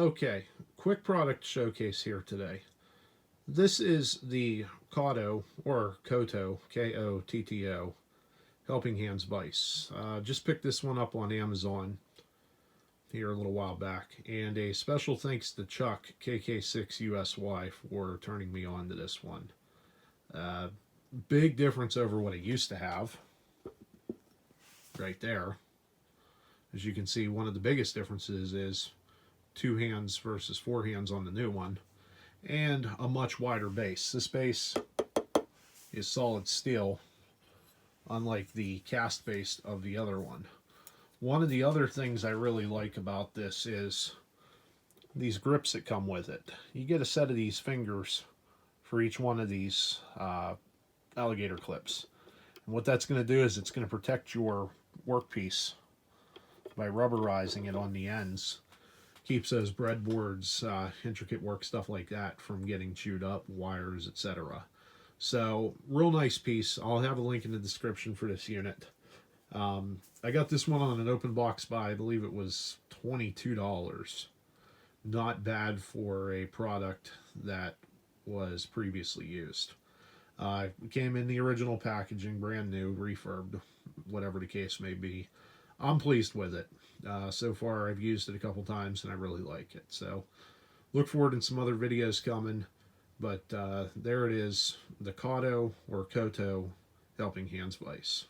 Okay, quick product showcase here today. This is the KOTTO, or KOTTO, K-O-T-T-O, Helping Hands Vise. Just picked this one up on Amazon here a little while back, and a special thanks to Chuck, KK6USY, for turning me on to this one. Big difference over what I used to have, right there. As you can see, one of the biggest differences is 2 hands versus 4 hands on the new one, and a much wider base. This base is solid steel, unlike the cast base of the other one. One of the other things I really like about this is these grips that come with it. You get a set of these fingers for each one of these alligator clips. And what that's going to do is it's going to protect your workpiece by rubberizing it on the ends. Keeps those breadboards, intricate work stuff like that from getting chewed up, wires, etc. So, real nice piece. I'll have a link in the description for this unit. I got this one on an open box buy. I believe it was $22. Not bad for a product that was previously used. It came in the original packaging, brand new, refurbed, whatever the case may be. I'm pleased with it. So far, I've used it a couple times, and I really like it. So, look forward to some other videos coming. But there it is, the KOTTO, or KOTTO, Helping Hands Vise.